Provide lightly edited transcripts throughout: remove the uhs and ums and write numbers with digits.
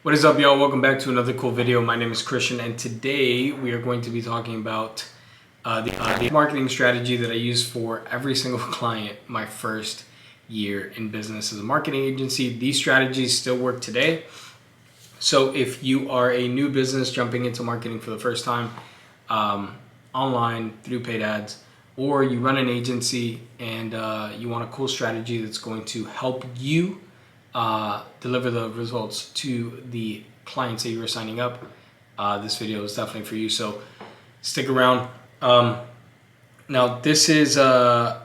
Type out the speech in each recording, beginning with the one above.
What is up, y'all? Welcome back to another cool video. My name is Christian, and today we are going to be talking about the marketing strategy that I use for every single client my first year in business as a marketing agency. These strategies still work today. So if you are a new business jumping into marketing for the first time, online through paid ads, or you run an agency and you want a cool strategy that's going to help you deliver the results to the clients that you are signing up, this video is definitely for you. So stick around. Now this is, like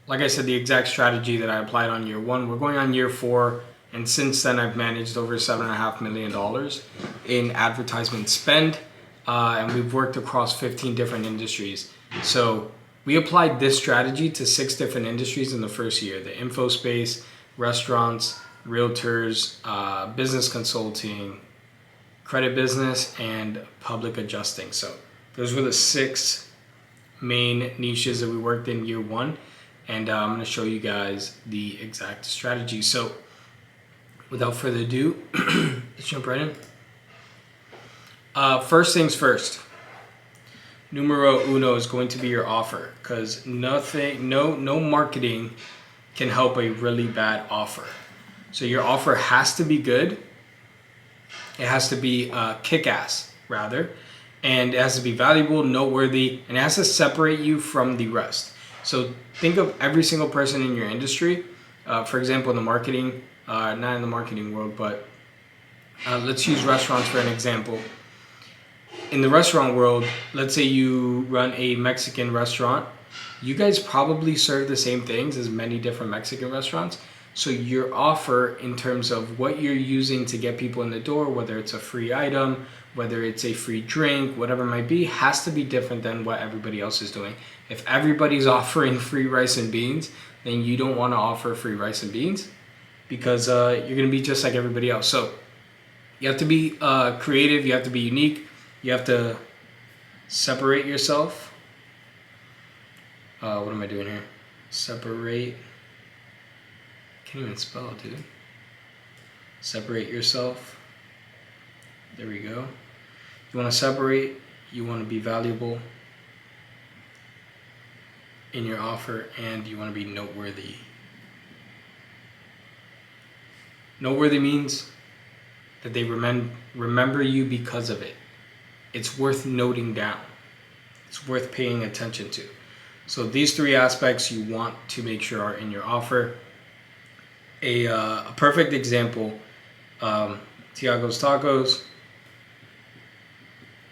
I said, the exact strategy that I applied on year one. We're going on year four, and since then I've managed over $7.5 million in advertisement spend, and we've worked across 15 different industries. So we applied this strategy to 6 different industries in the first year: the info space, restaurants, realtors, business consulting, credit business, and public adjusting. So those were the 6 main niches that we worked in year one, and I'm going to show you guys the exact strategy. So without further ado, let's jump right in. First things first, numero uno is going to be your offer, because no marketing can help a really bad offer. So your offer has to be good. It has to be kick-ass, rather, and it has to be valuable, noteworthy, and it has to separate you from the rest. So think of every single person in your industry. For example, in the marketing, not in the marketing world, but let's use restaurants for an example. In the restaurant world, let's say you run a Mexican restaurant. You guys probably serve the same things as many different Mexican restaurants. So your offer in terms of what you're using to get people in the door, whether it's a free item, whether it's a free drink, whatever it might be, has to be different than what everybody else is doing. If everybody's offering free rice and beans, then you don't want to offer free rice and beans, because you're going to be just like everybody else. So you have to be creative, you have to be unique, you have to separate yourself. What am I doing here? Separate. Can't even spell, dude. Separate yourself. There we go. You want to separate. You want to be valuable in your offer, and you want to be noteworthy. Noteworthy means that they remember you because of it. It's worth noting down. It's worth paying attention to. So these 3 aspects you want to make sure are in your offer. A perfect example, Tiago's Tacos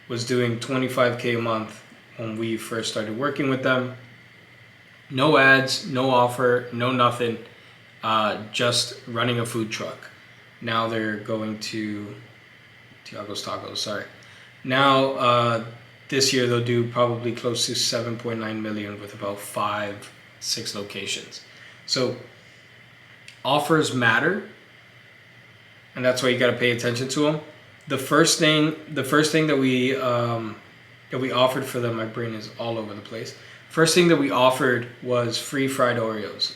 was doing $25K a month when we first started working with them. No ads, no offer, no nothing, just running a food truck. Now they're going to Tiago's Tacos, sorry. Now, this year they'll do probably close to 7.9 million with about 5-6 locations. So offers matter, and that's why you got to pay attention to them. The first thing that we offered for them, my brain is all over the place. First thing that we offered was free fried Oreos.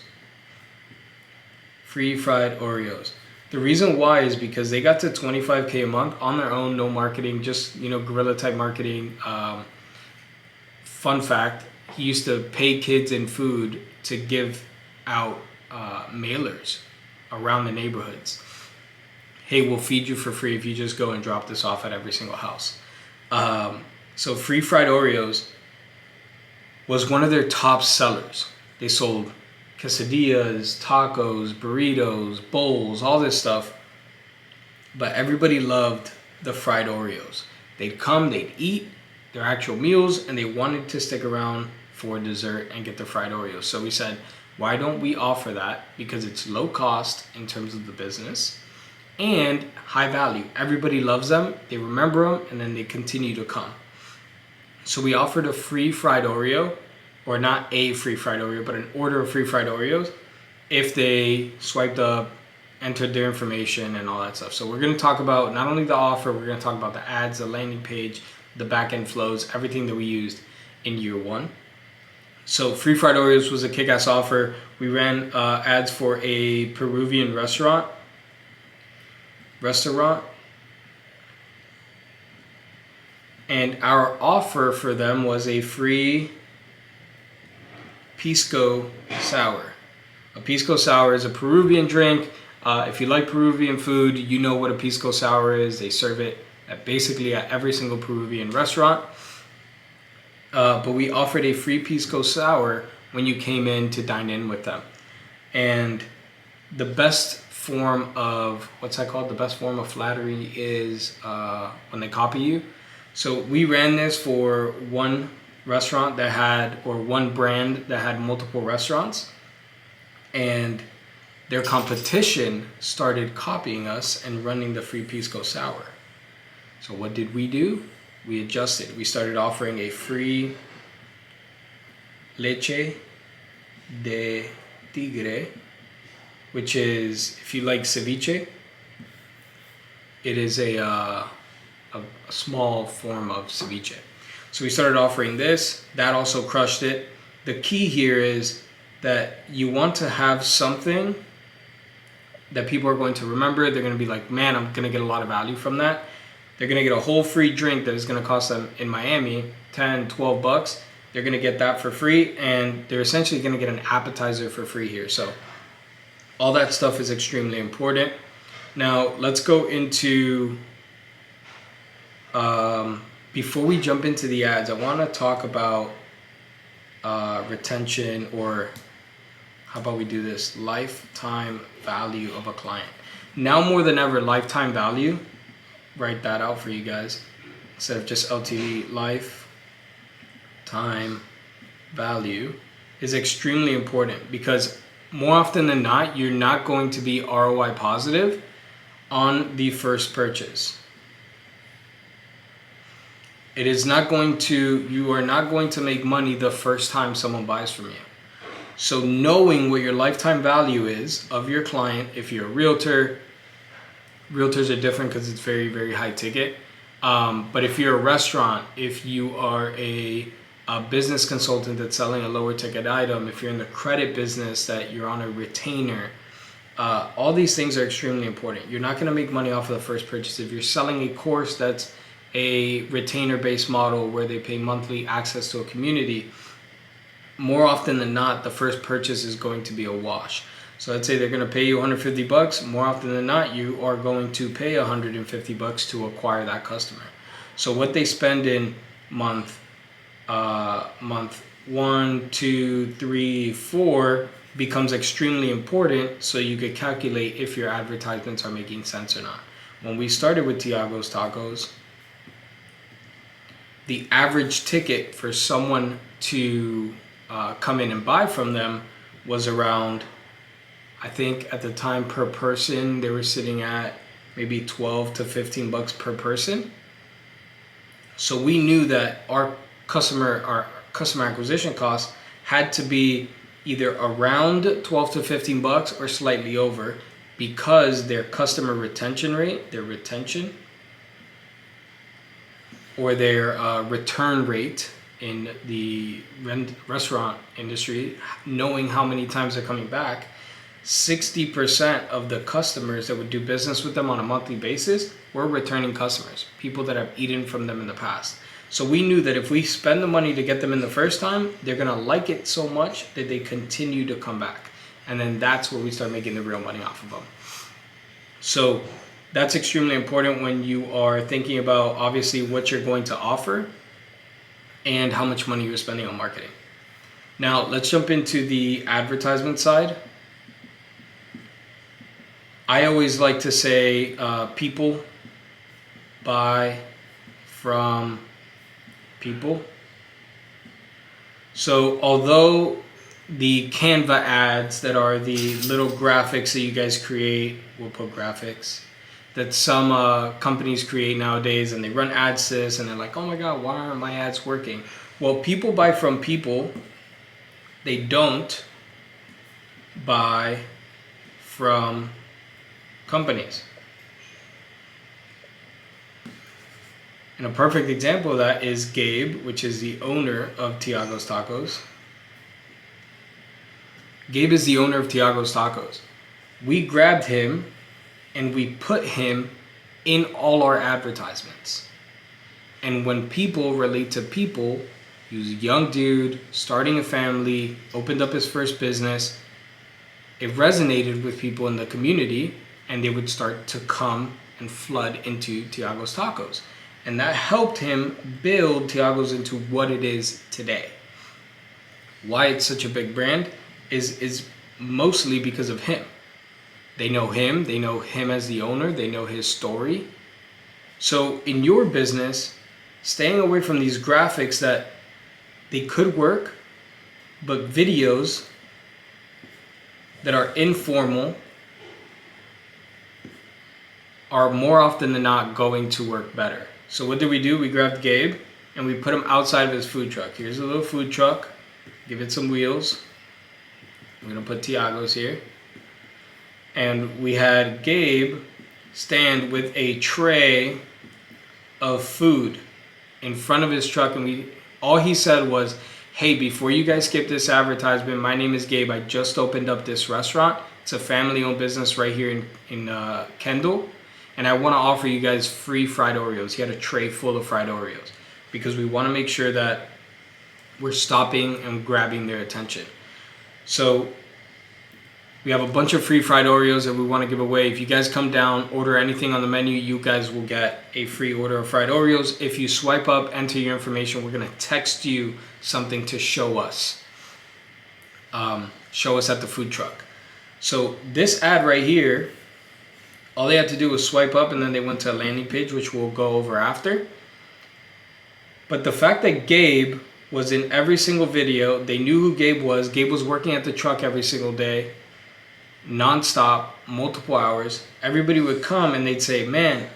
Free fried Oreos. The reason why is because they got to 25K a month on their own, no marketing, just, guerrilla type marketing. Fun fact, he used to pay kids in food to give out mailers around the neighborhoods. Hey, we'll feed you for free if you just go and drop this off at every single house. So free fried Oreos was one of their top sellers. They sold quesadillas, tacos, burritos, bowls, all this stuff. But everybody loved the fried Oreos. They'd come, they'd eat their actual meals, and they wanted to stick around for dessert and get the fried Oreos. So we said, why don't we offer that? Because it's low cost in terms of the business and high value. Everybody loves them, they remember them, and then they continue to come. So we offered a free fried Oreo, or not a free fried Oreo, but an order of free fried Oreos if they swiped up, entered their information, and all that stuff. So we're going to talk about not only the offer, we're going to talk about the ads, the landing page, the back-end flows, everything that we used in year one. So free fried Oreos was a kick-ass offer. We ran ads for a Peruvian restaurant. restaurant. And our offer for them was a free pisco sour. A pisco sour is a Peruvian drink. If you like Peruvian food, you know what a pisco sour is. They serve it basically at every single Peruvian restaurant. But we offered a free pisco sour when you came in to dine in with them. And the best form of, what's that called? The best form of flattery is when they copy you. So we ran this for one restaurant that had, or one brand that had multiple restaurants. And their competition started copying us and running the free pisco sour. So what did we do? We adjusted. We started offering a free leche de tigre, which is, if you like ceviche, it is a small form of ceviche. So we started offering this. That also crushed it. The key here is that you want to have something that people are going to remember. They're going to be like, man, I'm going to get a lot of value from that. They're going to get a whole free drink that is going to cost them in Miami $10, $12. They're going to get that for free, and they're essentially going to get an appetizer for free here. So all that stuff is extremely important. Now let's go into, before we jump into the ads, I want to talk about retention, or how about we do this? Lifetime value of a client. Now more than ever, lifetime value, write that out for you guys instead of just LTV. Lifetime value is extremely important, because more often than not, you're not going to be ROI positive on the first purchase. It is not going to, you are not going to make money the first time someone buys from you. So knowing what your lifetime value is of your client, if you're a realtor, realtors are different because it's very, very high ticket. But if you're a restaurant, if you are a business consultant that's selling a lower ticket item, if you're in the credit business that you're on a retainer, all these things are extremely important. You're not going to make money off of the first purchase. If you're selling a course that's a retainer-based model where they pay monthly access to a community, more often than not, the first purchase is going to be a wash. So let's say they're going to pay you $150. More often than not, you are going to pay $150 to acquire that customer. So what they spend in month 1, 2, 3, 4 becomes extremely important, so you could calculate if your advertisements are making sense or not. When we started with Tiago's Tacos, the average ticket for someone to come in and buy from them was around, I think at the time per person, they were sitting at maybe 12 to 15 bucks per person. So we knew that our customer acquisition cost had to be either around 12 to 15 bucks or slightly over, because their customer retention rate, their retention, or their return rate in the restaurant industry, knowing how many times they're coming back, 60% of the customers that would do business with them on a monthly basis were returning customers, people that have eaten from them in the past. So we knew that if we spend the money to get them in the first time, they're gonna like it so much that they continue to come back. And then that's where we start making the real money off of them. So that's extremely important when you are thinking about, obviously, what you're going to offer and how much money you're spending on marketing. Now let's jump into the advertisement side. I always like to say people buy from people. So although the Canva ads that are the little graphics that you guys create, we'll put graphics, that some companies create nowadays, and they run ads to this and they're like, oh my God, why aren't my ads working? Well, people buy from people. They don't buy from companies. And a perfect example of that is Gabe, which is the owner of Tiago's Tacos. Gabe is the owner of Tiago's Tacos. We grabbed him and we put him in all our advertisements. And when people relate to people, he was a young dude, starting a family, opened up his first business, it resonated with people in the community, and they would start to come and flood into Tiago's Tacos. And that helped him build Tiago's into what it is today. Why it's such a big brand is mostly because of him. They know him as the owner, they know his story. So in your business, staying away from these graphics that they could work, but videos that are informal are more often than not going to work better. So what did we do? We grabbed Gabe and we put him outside of his food truck. Here's a little food truck. Give it some wheels. I'm gonna put Tiago's here. And we had Gabe stand with a tray of food in front of his truck, and all he said was, hey, before you guys skip this advertisement, my name is Gabe. I just opened up this restaurant. It's a family-owned business right here in Kendall, and I want to offer you guys free fried Oreos. He had a tray full of fried Oreos because we want to make sure that we're stopping and grabbing their attention. So we have a bunch of free fried Oreos that we want to give away. If you guys come down, order anything on the menu, you guys will get a free order of fried Oreos. If you swipe up, enter your information, we're going to text you something to show us. Show us at the food truck. So this ad right here, all they had to do was swipe up, and then they went to a landing page, which we'll go over after. But the fact that Gabe was in every single video, they knew who Gabe was. Gabe was working at the truck every single day, non-stop, multiple hours. Everybody would come and they'd say, man,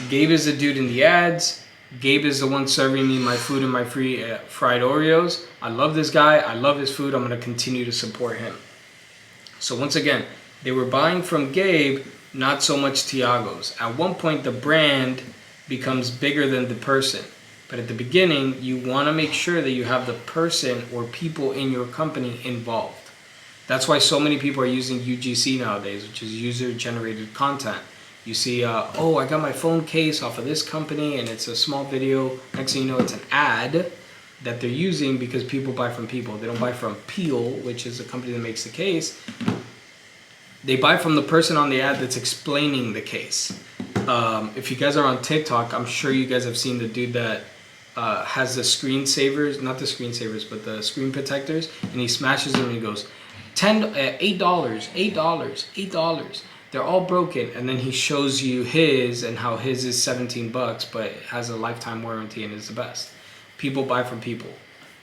Gabe is the dude in the ads. Gabe is the one serving me my food and my free fried Oreos. I love this guy. I love his food. I'm going to continue to support him. So once again, they were buying from Gabe, not so much Tiago's. At one point, the brand becomes bigger than the person. But at the beginning, you want to make sure that you have the person or people in your company involved. That's why so many people are using UGC nowadays, which is user-generated content. You see, oh, I got my phone case off of this company, and it's a small video. Next thing you know, it's an ad that they're using because people buy from people. They don't buy from Peel, which is a company that makes the case. They buy from the person on the ad that's explaining the case. If you guys are on TikTok, I'm sure you guys have seen the dude that has the screensavers, not the screensavers, but the screen protectors, and he smashes them and he goes, $8, $8. They're all broken, and then he shows you his and how his is $17, but it has a lifetime warranty and is the best. People buy from people.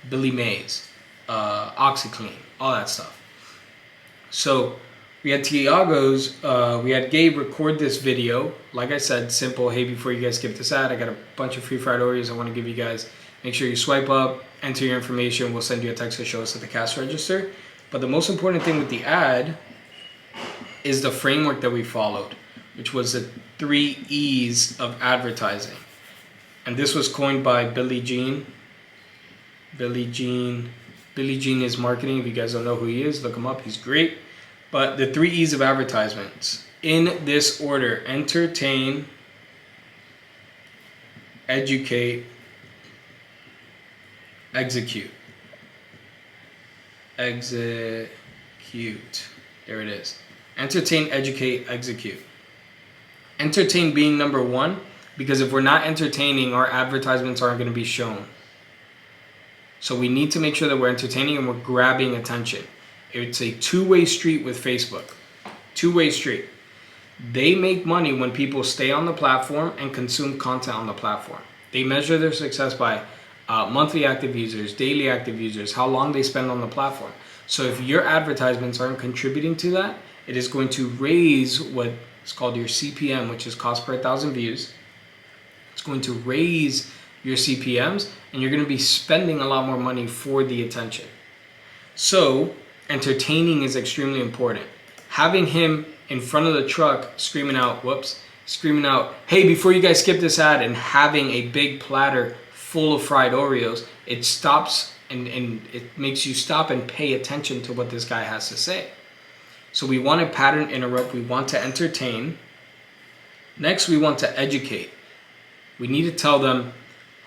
Billy Mays, OxyClean, all that stuff. So we had Tiago's, we had Gabe record this video. Like I said, simple. Hey, before you guys skip this ad, I got a bunch of free fried Oreos I want to give you guys. Make sure you swipe up, enter your information. We'll send you a text to show us at the cash register. But the most important thing with the ad is the framework that we followed, which was the 3 E's of advertising. And this was coined by Billy Jean. Billy Jean is marketing. If you guys don't know who he is, look him up. He's great. But the 3 E's of advertisements, in this order: entertain, educate, execute. Execute. There it is. Entertain, educate, execute. Entertain being number 1, because if we're not entertaining, our advertisements aren't going to be shown. So we need to make sure that we're entertaining and we're grabbing attention. It's a two-way street with Facebook. Two-way street. They make money when people stay on the platform and consume content on the platform. They measure their success by monthly active users, daily active users, how long they spend on the platform. So if your advertisements aren't contributing to that, it is going to raise what is called your CPM, which is cost per 1,000 views. It's going to raise your CPMs, and you're going to be spending a lot more money for the attention. So entertaining is extremely important. Having him in front of the truck screaming out, hey, before you guys skip this ad, and having a big platter full of fried Oreos, it stops and it makes you stop and pay attention to what this guy has to say. So we want to pattern interrupt. We want to entertain. Next, we want to educate. We need to tell them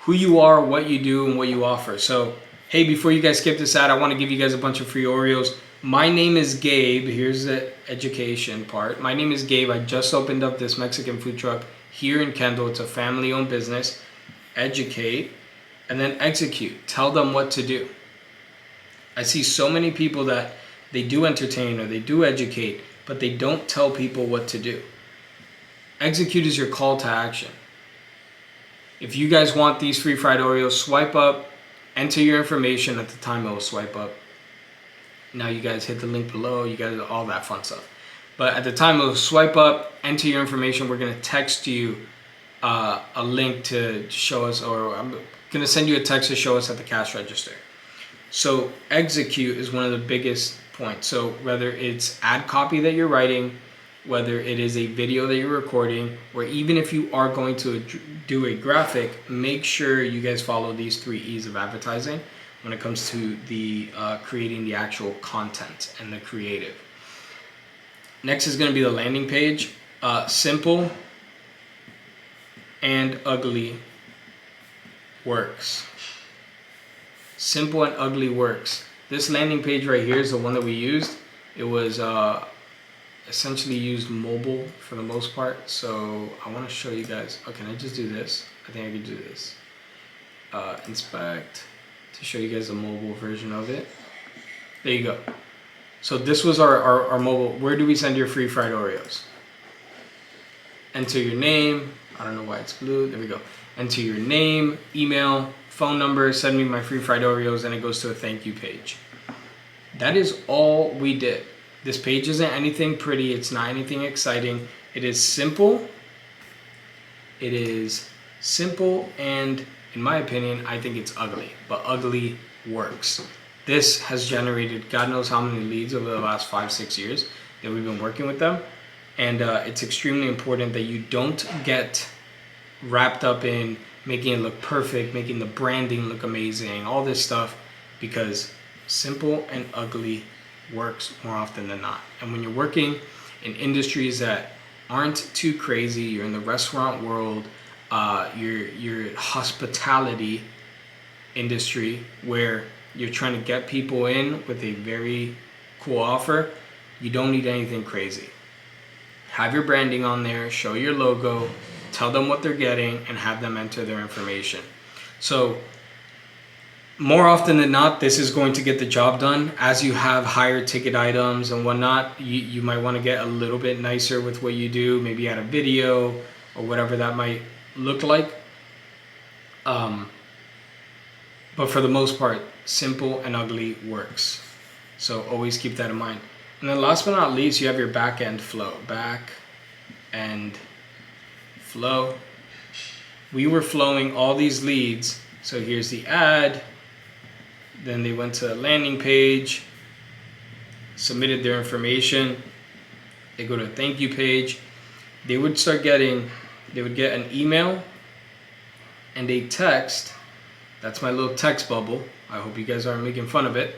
who you are, what you do, and what you offer. So, hey, before you guys skip this ad, I want to give you guys a bunch of free Oreos. My name is Gabe. Here's the education part. My name is Gabe. I just opened up this Mexican food truck here in Kendall. It's a family-owned business. Educate, and then execute. Tell them what to do. I see so many people that they do entertain or they do educate, but they don't tell people what to do. Execute is your call to action. If you guys want these free fried Oreos, swipe up, enter your information. At the time it will swipe up. Now you guys hit the link below, you guys all that fun stuff. But at the time it will swipe up, enter your information. We're gonna text you a link to show us, or I'm gonna send you a text to show us at the cash register. So execute is one of the biggest points. So whether it's ad copy that you're writing, whether it is a video that you're recording, or even if you are going to do a graphic, make sure you guys follow these 3 E's of advertising when it comes to the creating the actual content and the creative. Next is going to be the landing page. Simple and ugly works. Simple and ugly works. This landing page right here is the one that we used. It was essentially used mobile for the most part. So I want to show you guys. Oh, can I just do this? I think I can do this. Inspect to show you guys the mobile version of it. There you go. So this was our mobile. Where do we send your free fried Oreos? Enter your name. I don't know why it's blue. There we go. Enter your name, email, phone number, send me my free fried Oreos, and it goes to a thank you page. That is all we did. This page isn't anything pretty. It's not anything exciting. It is simple. It is simple, and in my opinion, I think it's ugly, but ugly works. This has generated God knows how many leads over the last 5-6 years that we've been working with them. And it's extremely important that you don't get wrapped up in making it look perfect, making the branding look amazing, all this stuff, because simple and ugly works more often than not. And when you're working in industries that aren't too crazy, you're in the restaurant world, you're hospitality industry where you're trying to get people in with a very cool offer, you don't need anything crazy. Have your branding on there, show your logo, tell them what they're getting, and have them enter their information. So more often than not, this is going to get the job done. As you have higher ticket items and whatnot, you might want to get a little bit nicer with what you do, maybe add a video or whatever that might look like. But for the most part, simple and ugly works. So always keep that in mind. And then last but not least, you have your back end flow. Back end flow. We were flowing all these leads. So here's the ad. Then they went to a landing page, submitted their information. They go to a thank you page. They would get an email and a text. That's my little text bubble. I hope you guys aren't making fun of it.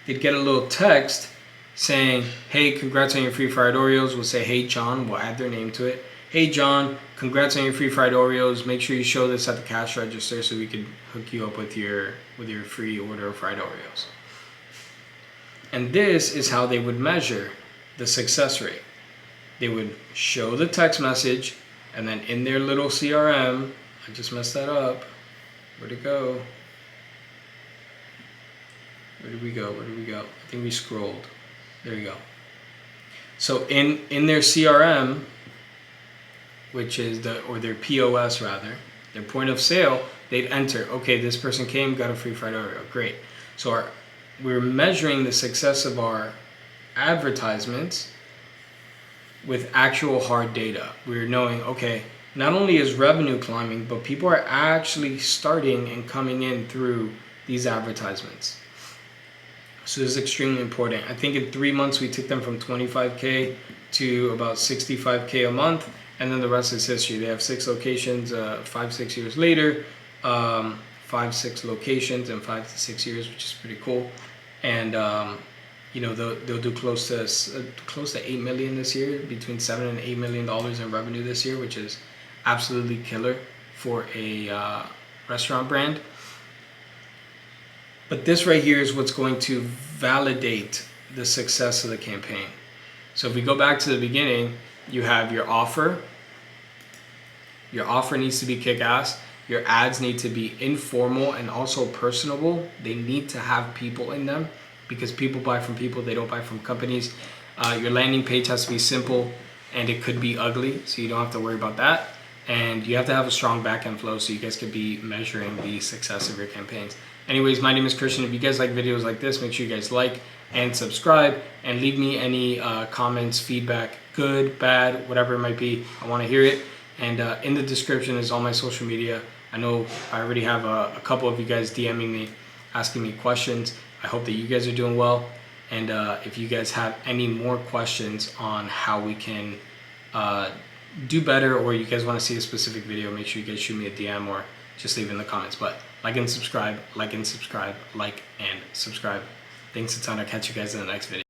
They'd get a little text saying, hey, congrats on your free fried Oreos. We'll say, hey, John. We'll add their name to it. Hey, John, congrats on your free fried Oreos. Make sure you show this at the cash register so we can hook you up with your free order of fried Oreos. And this is how they would measure the success rate. They would show the text message, and then in their little CRM, I just messed that up. Where'd it go? Where did we go? I think we scrolled. There you go. So in their CRM, which is their POS rather, their point of sale, they'd enter, okay, this person came, got a free fried Oreo, great. So we're measuring the success of our advertisements with actual hard data. We're knowing, okay, not only is revenue climbing, but people are actually starting and coming in through these advertisements. So this is extremely important. I think in 3 months we took them from 25K to about 65K a month, and then the rest is history. They have 6 locations 5-6 years later, 5-6 locations in 5 to 6 years, which is pretty cool. And they'll do close to $8 million this year, between $7 and $8 million in revenue this year, which is absolutely killer for a restaurant brand. But this right here is what's going to validate the success of the campaign. So if we go back to the beginning, you have your offer. Your offer needs to be kick-ass. Your ads need to be informal and also personable. They need to have people in them, because people buy from people, they don't buy from companies. Your landing page has to be simple, and it could be ugly, so you don't have to worry about that. And you have to have a strong back-end flow so you guys could be measuring the success of your campaigns. Anyways, my name is Kristian. If you guys like videos like this, make sure you guys like and subscribe, and leave me any comments, feedback, good, bad, whatever it might be. I want to hear it. And in the description is all my social media. I know I already have a couple of you guys DMing me, asking me questions. I hope that you guys are doing well. And if you guys have any more questions on how we can do better, or you guys want to see a specific video, make sure you guys shoot me a DM or just leave it in the comments. But like and subscribe, like and subscribe, like and subscribe. Thanks a ton. I'll catch you guys in the next video.